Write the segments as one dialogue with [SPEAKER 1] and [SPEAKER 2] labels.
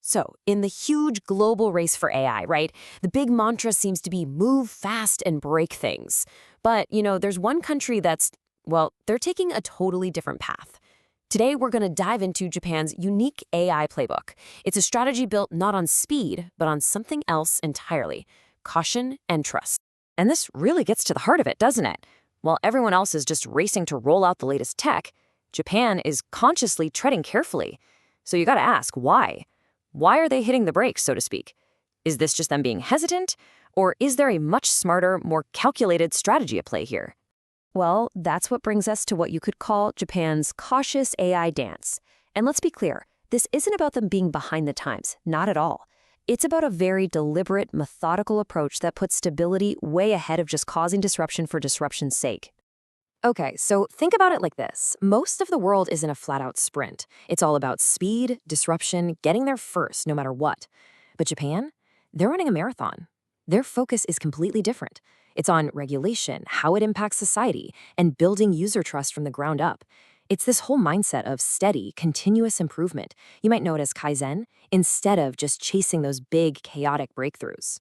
[SPEAKER 1] So, in the huge global race for AI, right, the big mantra seems to be move fast and break things. But, there's one country well, they're taking a totally different path. Today, we're going to dive into Japan's unique AI playbook. It's a strategy built not on speed, but on something else entirely: caution and trust. And this really gets to the heart of it, doesn't it? While everyone else is just racing to roll out the latest tech, Japan is consciously treading carefully. So you gotta ask, why? Why are they hitting the brakes, so to speak? Is this just them being hesitant? Or is there a much smarter, more calculated strategy at play here? Well, that's what brings us to what you could call Japan's cautious AI dance. And let's be clear, this isn't about them being behind the times, not at all. It's about a very deliberate, methodical approach that puts stability way ahead of just causing disruption for disruption's sake. Okay, so think about it like this. Most of the world isn't a flat-out sprint. It's all about speed, disruption, getting there first, no matter what. But Japan? They're running a marathon. Their focus is completely different. It's on regulation, how it impacts society, and building user trust from the ground up. It's this whole mindset of steady, continuous improvement. You might know it as Kaizen, instead of just chasing those big, chaotic breakthroughs.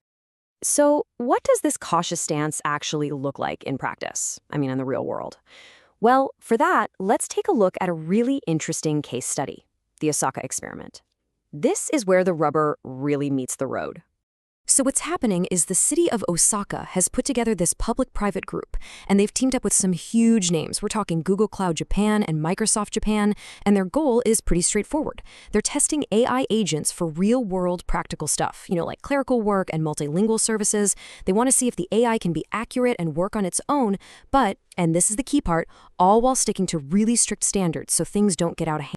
[SPEAKER 1] So, what does this cautious stance actually look like in practice? In the real world? Well, for that, let's take a look at a really interesting case study: the Osaka experiment. This is where the rubber really meets the road. So what's happening is the city of Osaka has put together this public-private group, and they've teamed up with some huge names. We're talking Google Cloud Japan and Microsoft Japan, and their goal is pretty straightforward. They're testing AI agents for real-world practical stuff, like clerical work and multilingual services. They want to see if the AI can be accurate and work on its own, but, and this is the key part, all while sticking to really strict standards so things don't get out of hand.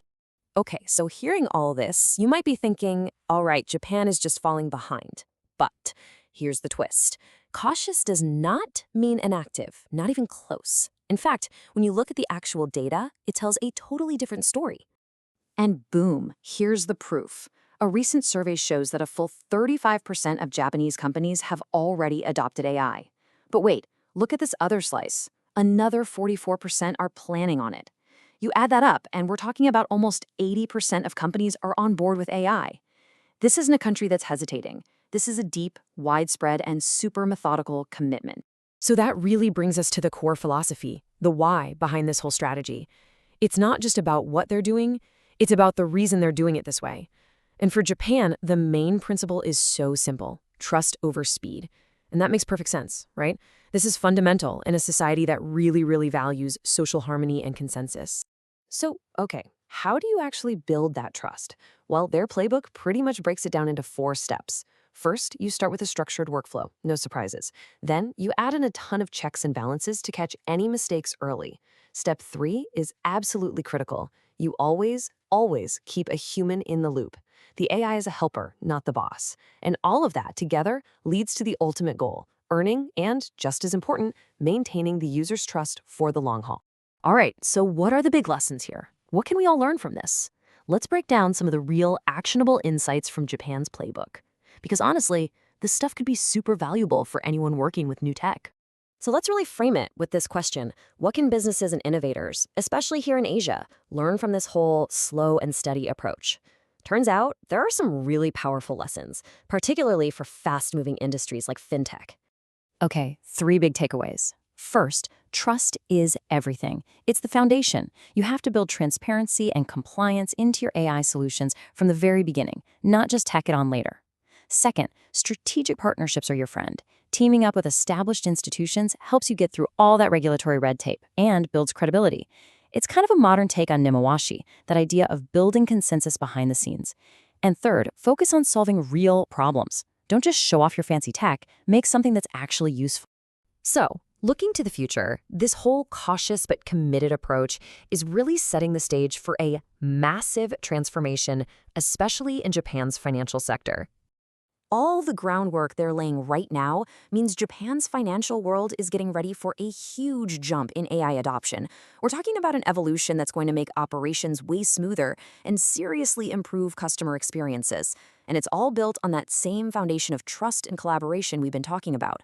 [SPEAKER 1] Okay, so hearing all this, you might be thinking, all right, Japan is just falling behind. But here's the twist. Cautious does not mean inactive, not even close. In fact, when you look at the actual data, it tells a totally different story. And boom, here's the proof. A recent survey shows that a full 35% of Japanese companies have already adopted AI. But wait, look at this other slice. Another 44% are planning on it. You add that up, and we're talking about almost 80% of companies are on board with AI. This isn't a country that's hesitating. This is a deep, widespread, and super methodical commitment. So that really brings us to the core philosophy, the why behind this whole strategy. It's not just about what they're doing, it's about the reason they're doing it this way. And for Japan, the main principle is so simple: trust over speed. And that makes perfect sense, right? This is fundamental in a society that really, really values social harmony and consensus. So, okay, how do you actually build that trust? Well, their playbook pretty much breaks it down into 4 steps. First, you start with a structured workflow, no surprises. Then, you add in a ton of checks and balances to catch any mistakes early. Step 3 is absolutely critical. You always, always keep a human in the loop. The AI is a helper, not the boss. And all of that together leads to the ultimate goal: earning and, just as important, maintaining the user's trust for the long haul. All right, so what are the big lessons here? What can we all learn from this? Let's break down some of the real, actionable insights from Japan's playbook. Because honestly, this stuff could be super valuable for anyone working with new tech. So let's really frame it with this question: what can businesses and innovators, especially here in Asia, learn from this whole slow and steady approach? Turns out there are some really powerful lessons, particularly for fast-moving industries like fintech. Okay, 3 big takeaways. First, trust is everything. It's the foundation. You have to build transparency and compliance into your AI solutions from the very beginning, not just tack it on later. Second, strategic partnerships are your friend. Teaming up with established institutions helps you get through all that regulatory red tape and builds credibility. It's kind of a modern take on Nemawashi, that idea of building consensus behind the scenes. And third, focus on solving real problems. Don't just show off your fancy tech, make something that's actually useful. So, looking to the future, this whole cautious but committed approach is really setting the stage for a massive transformation, especially in Japan's financial sector. All the groundwork they're laying right now means Japan's financial world is getting ready for a huge jump in AI adoption. We're talking about an evolution that's going to make operations way smoother and seriously improve customer experiences. And it's all built on that same foundation of trust and collaboration we've been talking about.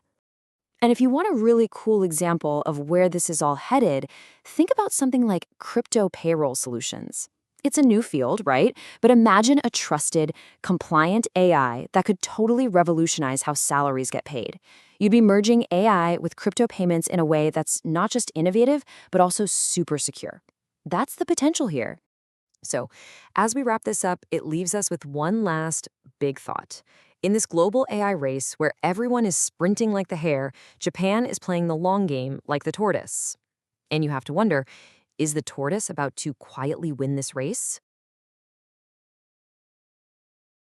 [SPEAKER 1] And if you want a really cool example of where this is all headed, think about something like crypto payroll solutions. It's a new field, right? But imagine a trusted, compliant AI that could totally revolutionize how salaries get paid. You'd be merging AI with crypto payments in a way that's not just innovative, but also super secure. That's the potential here. So, as we wrap this up, it leaves us with one last big thought. In this global AI race where everyone is sprinting like the hare, Japan is playing the long game like the tortoise. And you have to wonder, is the tortoise about to quietly win this race?